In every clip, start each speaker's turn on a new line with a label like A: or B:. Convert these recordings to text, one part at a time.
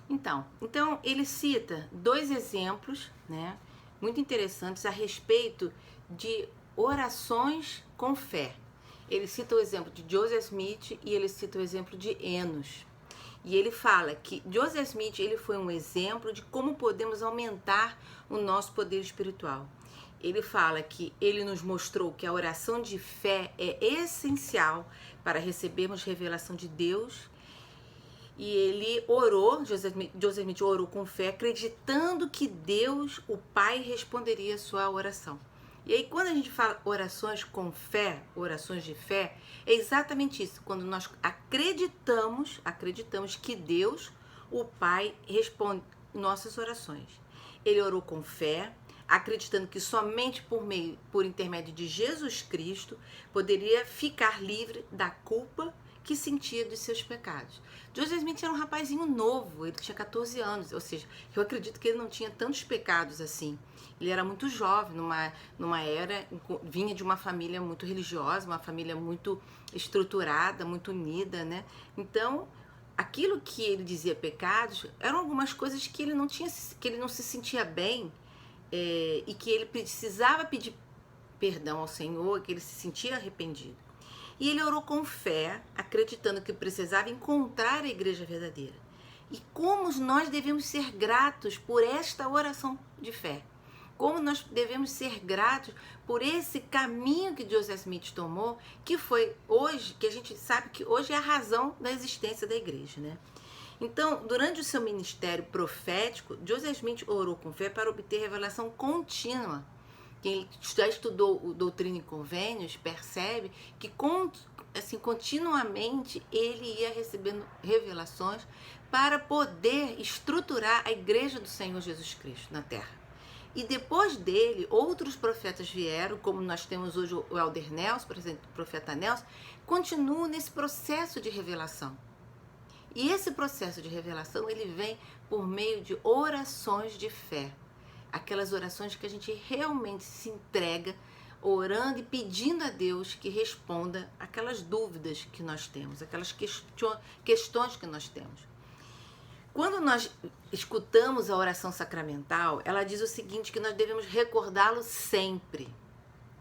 A: Então ele cita dois exemplos, né, muito interessantes a respeito de orações com fé. Ele cita o exemplo de Joseph Smith e ele cita o exemplo de Enos. E ele fala que Joseph Smith ele foi um exemplo de como podemos aumentar o nosso poder espiritual. Ele fala que ele nos mostrou que a oração de fé é essencial para recebermos revelação de Deus. E ele orou, Joseph Smith orou com fé, acreditando que Deus, o Pai, responderia a sua oração. E aí, quando a gente fala orações com fé, orações de fé, é exatamente isso. Quando nós acreditamos que Deus, o Pai, responde nossas orações. Ele orou com fé, acreditando que somente por intermédio de Jesus Cristo, poderia ficar livre da culpa que sentia dos seus pecados. Joseph Smith era um rapazinho novo, ele tinha 14 anos, ou seja, eu acredito que ele não tinha tantos pecados assim. Ele era muito jovem, numa era, vinha de uma família muito religiosa, uma família muito estruturada, muito unida, né? Então, aquilo que ele dizia pecados, eram algumas coisas que ele não se sentia bem, e que ele precisava pedir perdão ao Senhor, que ele se sentia arrependido. E ele orou com fé, acreditando que precisava encontrar a igreja verdadeira. E como nós devemos ser gratos por esta oração de fé. Como nós devemos ser gratos por esse caminho que Joseph Smith tomou, que foi hoje, que a gente sabe que hoje é a razão da existência da igreja, né? Então, durante o seu ministério profético, Joseph Smith orou com fé para obter revelação contínua. Quem já estudou o Doutrina e Convênios percebe que continuamente ele ia recebendo revelações para poder estruturar a igreja do Senhor Jesus Cristo na terra. E depois dele, outros profetas vieram, como nós temos hoje o Elder Nelson, por exemplo, o profeta Nelson, continuam nesse processo de revelação. E esse processo de revelação, ele vem por meio de orações de fé. Aquelas orações que a gente realmente se entrega, orando e pedindo a Deus que responda aquelas dúvidas que nós temos, aquelas questões que nós temos. Quando nós escutamos a oração sacramental, ela diz o seguinte, que nós devemos recordá-lo sempre.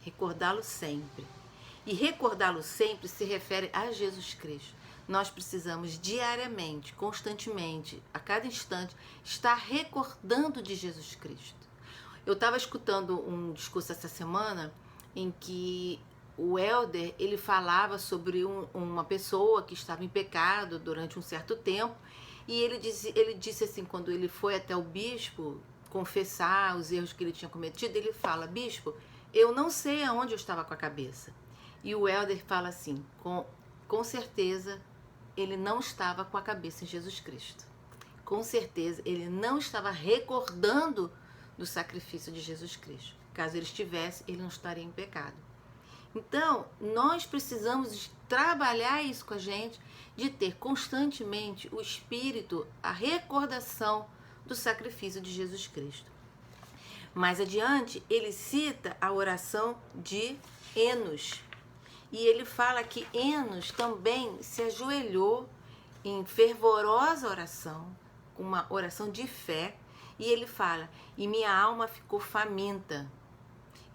A: Recordá-lo sempre. E recordá-lo sempre se refere a Jesus Cristo. Nós precisamos diariamente, constantemente, a cada instante, estar recordando de Jesus Cristo. Eu estava escutando um discurso essa semana em que o Elder, ele falava sobre uma pessoa que estava em pecado durante um certo tempo, e ele disse assim, quando ele foi até o bispo confessar os erros que ele tinha cometido, ele fala, bispo, eu não sei aonde eu estava com a cabeça. E o Elder fala assim, com certeza ele não estava com a cabeça em Jesus Cristo. Com certeza ele não estava recordando do sacrifício de Jesus Cristo. Caso ele estivesse, ele não estaria em pecado. Então, nós precisamos trabalhar isso com a gente, de ter constantemente o espírito, a recordação do sacrifício de Jesus Cristo. Mais adiante, ele cita a oração de Enos. E ele fala que Enos também se ajoelhou em fervorosa oração, uma oração de fé, e ele fala, e minha alma ficou faminta,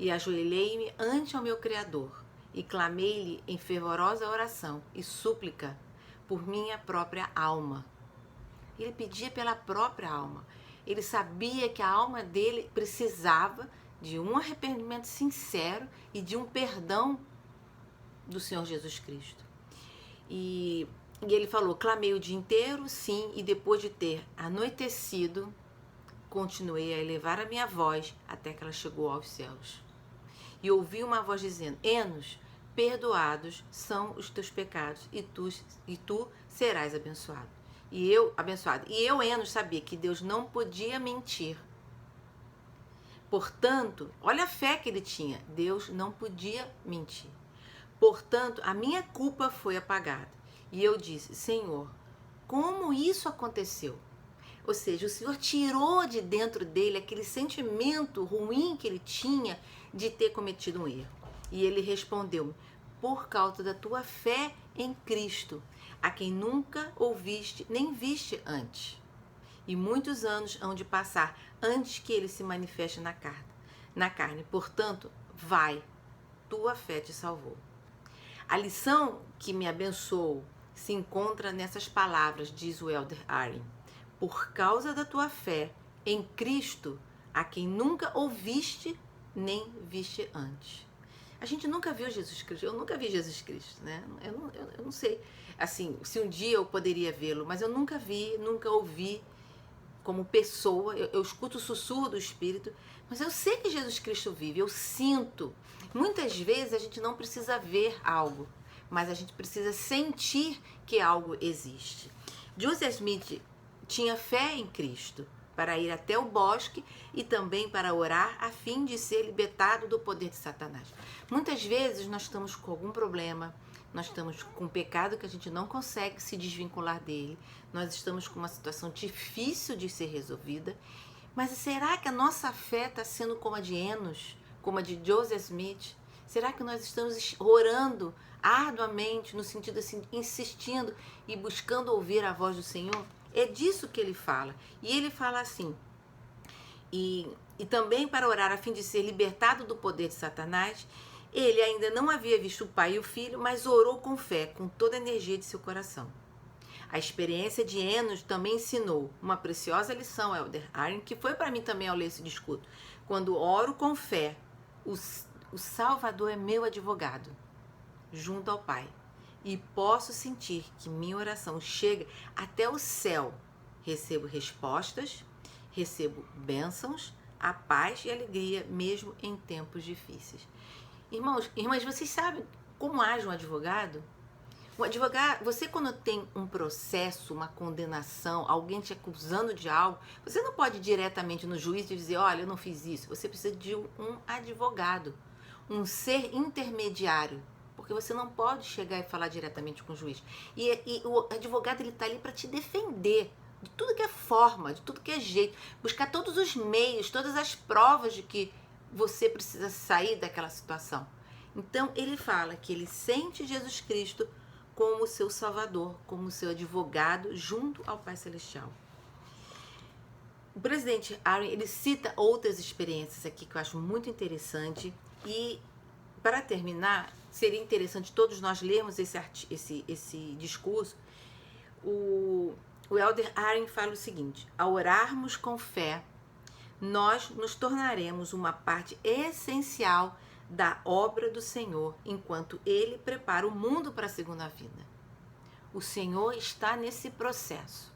A: e ajoelhei-me ante ao meu Criador, e clamei-lhe em fervorosa oração e súplica por minha própria alma. Ele pedia pela própria alma. Ele sabia que a alma dele precisava de um arrependimento sincero e de um perdão do Senhor Jesus Cristo. E ele falou, clamei o dia inteiro, sim, e depois de ter anoitecido, continuei a elevar a minha voz até que ela chegou aos céus. E ouvi uma voz dizendo, Enos, perdoados são os teus pecados e tu serás abençoado. E eu, Enos, sabia que Deus não podia mentir. Portanto, olha a fé que ele tinha, Deus não podia mentir. Portanto, a minha culpa foi apagada. E eu disse, Senhor, como isso aconteceu? Ou seja, o Senhor tirou de dentro dele aquele sentimento ruim que ele tinha de ter cometido um erro. E ele respondeu, por causa da tua fé em Cristo, a quem nunca ouviste nem viste antes. e muitos anos hão de passar antes que ele se manifeste na carne. Portanto, vai, tua fé te salvou. A lição que me abençoou se encontra nessas palavras, diz o Elder Aaron. Por causa da tua fé em Cristo, a quem nunca ouviste nem viste antes. A gente nunca viu Jesus Cristo, eu nunca vi Jesus Cristo, né? Eu não sei, assim, se um dia eu poderia vê-lo, mas eu nunca vi, nunca ouvi como pessoa. Eu escuto o sussurro do Espírito, mas eu sei que Jesus Cristo vive, eu sinto. Muitas vezes a gente não precisa ver algo, mas a gente precisa sentir que algo existe. Joseph Smith tinha fé em Cristo para ir até o bosque e também para orar a fim de ser libertado do poder de Satanás. Muitas vezes nós estamos com algum problema, nós estamos com um pecado que a gente não consegue se desvincular dele, nós estamos com uma situação difícil de ser resolvida, mas será que a nossa fé está sendo como a de Enos, como a de Joseph Smith? Será que nós estamos orando arduamente, no sentido assim, insistindo e buscando ouvir a voz do Senhor? É disso que ele fala. E ele fala assim, e também para orar a fim de ser libertado do poder de Satanás. Ele ainda não havia visto o pai e o filho, mas orou com fé, com toda a energia de seu coração. A experiência de Enos também ensinou uma preciosa lição, Elder Aaron, que foi para mim também ao ler esse discurso. Quando oro com fé, o Salvador é meu advogado, junto ao Pai. E posso sentir que minha oração chega até o céu. Recebo respostas, recebo bênçãos, a paz e a alegria, mesmo em tempos difíceis. Irmãos, irmãs, vocês sabem como age um advogado? O advogado, você quando tem um processo, uma condenação, alguém te acusando de algo, você não pode ir diretamente no juiz e dizer, olha, eu não fiz isso. Você precisa de um advogado, um ser intermediário, porque você não pode chegar e falar diretamente com o juiz. E o advogado, ele está ali para te defender de tudo que é forma, de tudo que é jeito, buscar todos os meios, todas as provas de que você precisa sair daquela situação. Então, ele fala que ele sente Jesus Cristo como seu Salvador, como seu advogado junto ao Pai Celestial. O presidente Aaron, ele cita outras experiências aqui que eu acho muito interessante e, para terminar, seria interessante todos nós lermos esse discurso. O Elder Aaron fala o seguinte: ao orarmos com fé, nós nos tornaremos uma parte essencial da obra do Senhor, enquanto Ele prepara o mundo para a segunda vinda. O Senhor está nesse processo.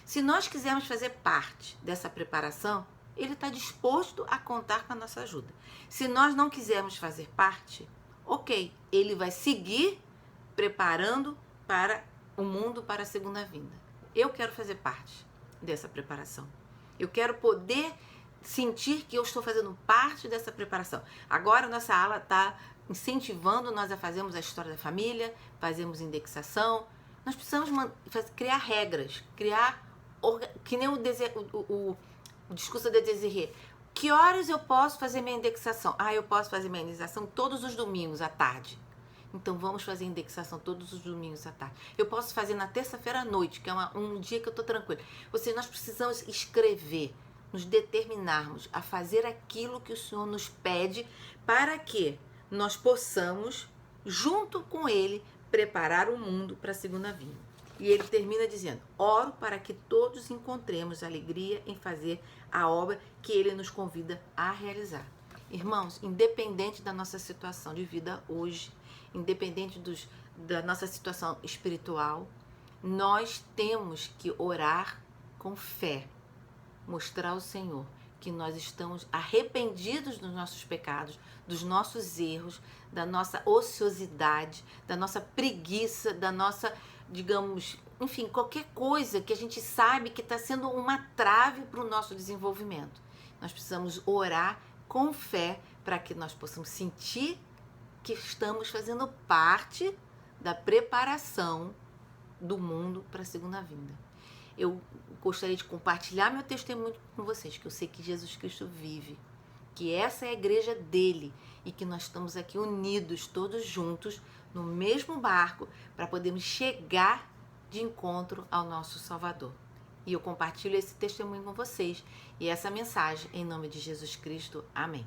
A: Se nós quisermos fazer parte dessa preparação, Ele está disposto a contar com a nossa ajuda. Se nós não quisermos fazer parte, ok, Ele vai seguir preparando para o mundo para a segunda vinda. Eu quero fazer parte dessa preparação. Eu quero poder sentir que eu estou fazendo parte dessa preparação. Agora, nossa ala está incentivando nós a fazermos a história da família, fazemos indexação. Nós precisamos criar regras, que nem o discurso da Desirê. Que horas eu posso fazer minha indexação? Eu posso fazer minha indexação todos os domingos à tarde. Então, vamos fazer indexação todos os domingos à tarde. Eu posso fazer na terça-feira à noite, que é um dia que eu estou tranquila. Nós precisamos escrever, nos determinarmos a fazer aquilo que o Senhor nos pede para que nós possamos, junto com Ele, preparar o mundo para a segunda vinda. E ele termina dizendo: oro para que todos encontremos alegria em fazer a obra que Ele nos convida a realizar. Irmãos, independente da nossa situação de vida hoje, independente da nossa situação espiritual, nós temos que orar com fé, mostrar ao Senhor que nós estamos arrependidos dos nossos pecados, dos nossos erros, da nossa ociosidade, da nossa preguiça, da nossa, digamos, enfim, qualquer coisa que a gente sabe que está sendo uma trave para o nosso desenvolvimento. Nós precisamos orar com fé para que nós possamos sentir que estamos fazendo parte da preparação do mundo para a segunda vinda. Eu gostaria de compartilhar meu testemunho com vocês, que eu sei que Jesus Cristo vive, que essa é a igreja dele e que nós estamos aqui unidos, todos juntos, no mesmo barco, para podermos chegar de encontro ao nosso Salvador. E eu compartilho esse testemunho com vocês e essa mensagem em nome de Jesus Cristo. Amém.